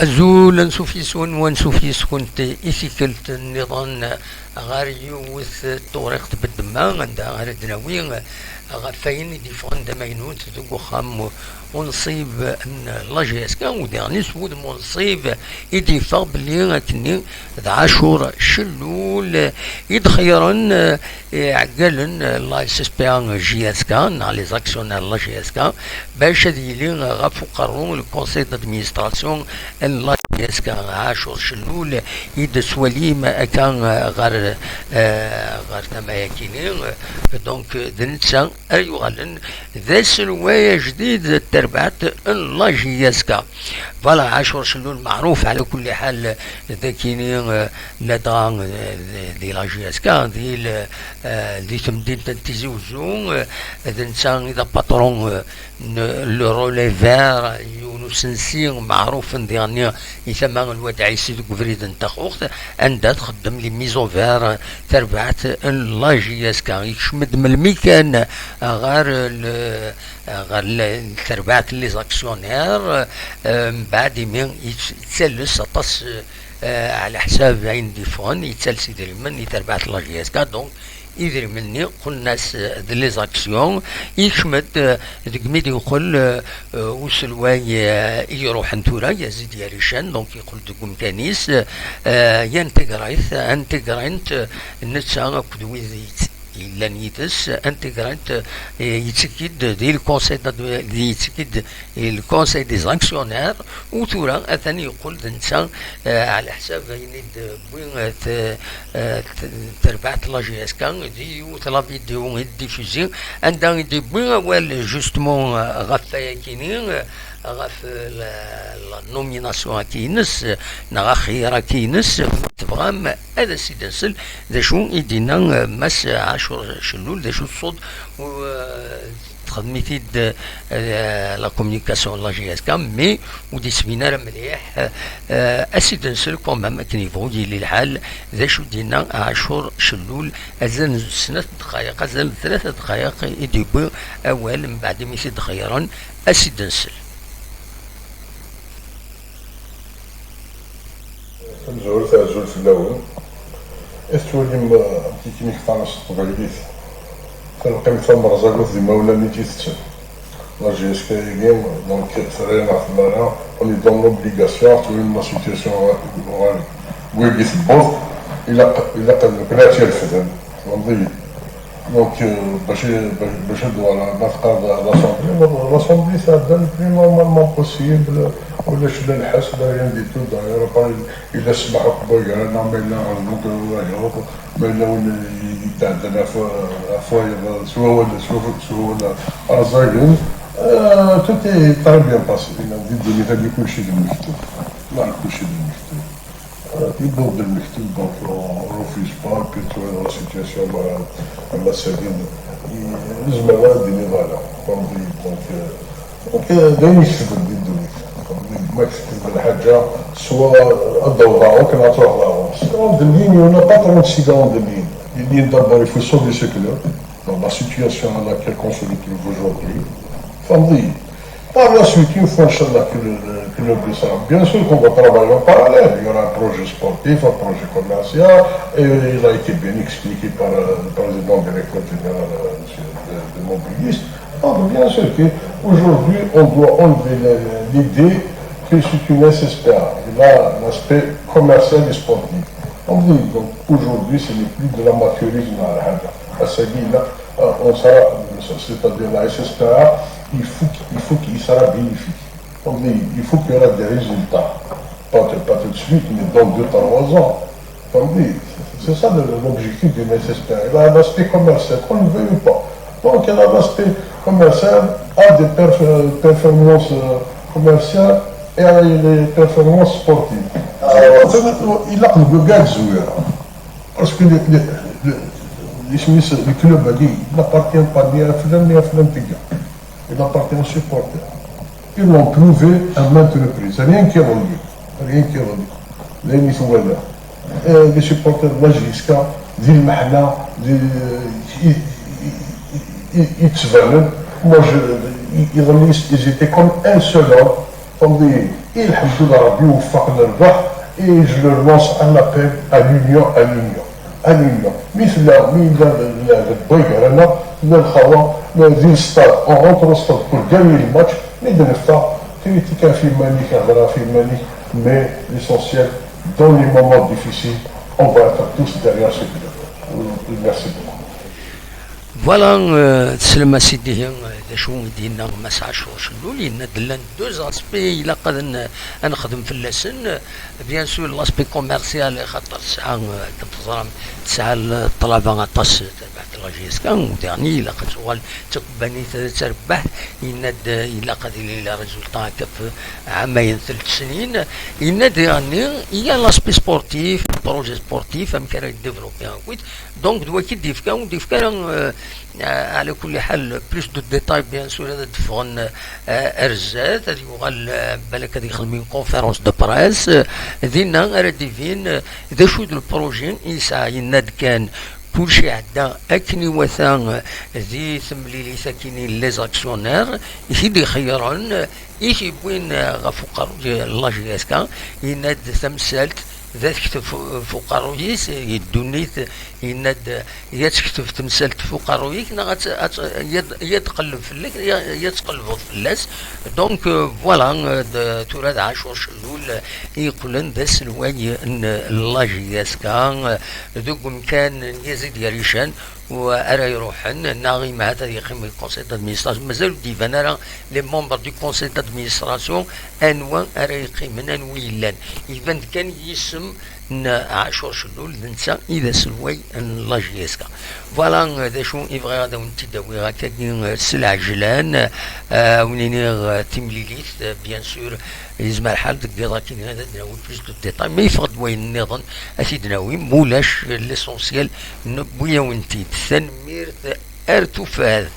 أزول سوفيسون ونسوفيسون إثيكلت النظام غير يوث طريقة بالدماغ عندها غير دناوين غفاين ديفون دماينوت دوكو خام ونصيب ان لاجيسكا وديرني سود منصيب يدفع بلي كني عاشور شلول يدخيرن عقلن لا سيسبيان جي اس كا لي زاكسيونير لا جي اس كا باش ديلي غفو قرروا الكونسي دادمينستراسيون لا جي اس كا عاشور شلول يدسوليم كان غير تمايا كيني دونك دنتسا ايوغالن ذا سلوايا جديد تربعت لا جي اس كا فوالا عاشور شلول معروف على كل حال ذاكيني لدى دي لا جي اس كا دي تمدين تنتيزي وزون دنسان اذا باترون لو رولي فير يونسنسي معروف ديالنا يسمى الواد عيسي دو كفريد نتاخوخت عندها تخدم لي ميزون فير تربعت لا جي اس كا يشمد من الميكان غير تربعت لي زاكسيونير بعد من يتسلس اطس على حساب عندي فون يتسلس يدير من يتربعت لا جي اس كا دونك يدير مني قل الناس لي زاكسيون يشمد ديك ميدي يقول وسلواي يروح نتورا يزيد يا ريشان دونك يقول دكم كانيس انتغرانت نتسا كدويزيت إلا نيتس انتغرانت يتسكيد دي الكونسي دي زاكسيونير وتورا اثاني يقول دنسا على حساب ينيد بوين تربعت لا جي اس كان دي وطلا فيديو ديفوزي عندها دي بوين وال جوستمون غفايا كينين غف لا نوميناسيون كينس نغا خيرا كينس تبغى هذا سيد نسل ذا شو يدينا مس عاشور شلول ذا شو الصوت و خدمتي لا كومونيكاسيون لا جي اس كام مي ودي سمينار مليح اسيد نسل كومام كنيفو ديال الحال ذا شو دينا عاشور شلول ازال سنة دقائق ازال 3 دقائق يديبو اول من بعد ميسي دخيران اسيد نسل الجول تاع الجول في الاول استولي كيميك فانس طبيعيت تلقى مثل مرزاقوت ديما ولا نيتيست لا جي اس كي جيم دونك ترينا في المانا اوني دون لوبليغاسيون تولي لا سيتياسيون وي بيثبوط الا قد بناتي الفتن نضي دونك باش ندوى على تقاد لاسومبلي تاعنا البلي نورمالمون بوسيبل ولا شدا الحاس لا ريان دي تو داير الا سمح قبل انا ما الا نقول ما الا ولا يتعدى فواير سوا ولا ارزاقين توتي طري بيان باسي دي الدنيا تاعي كلشي بالمكتوب لا كلشي بالمكتوب يبوظ المكتوب دونك روفيش با كتو لا سيتياسيون مع الساكن الزملاء دي نضاله فهمتي دونك دايما يكتب دي الدنيا ما كتب الحاجه سواء الضوضاء وكنا تروح لها سواء دلين ولا باترون سيدون دلين اللي دابا il faut sauver ce club dans la situation à laquelle on se retrouve aujourd'hui فهمتي par la suite une fois inchallah que le club sera bien sûr qu'on va travailler en parallèle il y aura un projet sportif un projet commercial et il a été bien expliqué par le président directeur général de Montpellier donc bien sûr qu'aujourd'hui on doit enlever l'idée que c'est une SSPA et là l'aspect commercial et sportif donc aujourd'hui ce n'est plus de l'amateurisme à Sagui on sera c'est-à-dire la SSPA il faut qu'il sera bénéfique donc il faut qu'il y aura des résultats pas tout de suite mais dans 2-3 ans donc c'est ça l'objectif d'une SSPA il a l'aspect commercial qu'on ne veut pas donc il a l'aspect commercial a des performances commerciales et les performances sportives. Il a le gars joueur. Parce que le club a dit, il n'appartient pas ni à Flan ni à Flantiga. Il appartient aux supporters. Ils l'ont prouvé à maintes reprises. Rien qui est relié. Rien qui est relié. Les Souala. Les supporters de la Giska, d'Il Mahna, ils étaient comme un seul homme. Comme des Et alhamdoulilah Rabbi وفقنا البحر. Et je le lance un appel à l'union, à l'union. مثل البويقر هنا الخوا ندير ستاد اون رونتر ستاد بور غاني الماتش ندير كان في ماني كنهضرها في ماني مي ليسونسيال دون لي مومون ديفيسيل اون فا اتر توس ديريير سي بلو. ميرسي بوكو. فوالا تسلم سيدي شو دينا مسا شوش الاولي ندلن دوز اسبي الا قد نخدم في اللسن بيان سور لاسبي كوميرسيال خاطر ساعه تسعى الطلبه غطاس تبع لاجيس كان وديرني الا قد شغل تقباني تربح يند الا قد الى ريزولتا كف عامين 3 سنين يند يعني هي لاسبي سبورتيف بروجي سبورتيف ام كان ديفلوبي كويت دونك دوا كي ديف كان على كل حال بلوس دو ديتاي بيان سور هذا تفغن ارزات هذه يغال بالك هذه يخدمين كونفيرونس دو بريس دينا راه ديفين ذا شو دو البروجي يسعى يناد كان كلشي عندنا اكني وثان ذي ثمليلي ساكنين لي زاكسيونير يدي خيرون يجي بوين غفوق الله جيسكا يناد تمثالت ذات كتف فوق الرويس يدونيت يناد يتكتف تمثالت فوق الرويك يتقلب في الليل يتقلب في اللاس دونك فوالا توراد عاشور شلول يقولن ذا سلواي الله جيسكا ذوك مكان يزيد يريشان وأرا يروحن ناغي مع هذا يقيم الكونسيل دادمينستراسيون مازالو ديفان راه لي مومبر دو كونسيل دادمينستراسيون انوا أرا يقيمن انويلان يبان كان يسم عاشور شلول ننسى إذا سلوي الله جيسكا فوالا ذا شو يبغي هذا ونتي داوي هكا السلع جلان ونينيغ تيمليليت بيان سور يزمع الحال ديك ديضاكين هذا دناوي بلوس دو ديتاي ما يفقد وين النظام أسي دناوي مولاش ليسونسيال نبويا ونتي تنمير ارتفاث.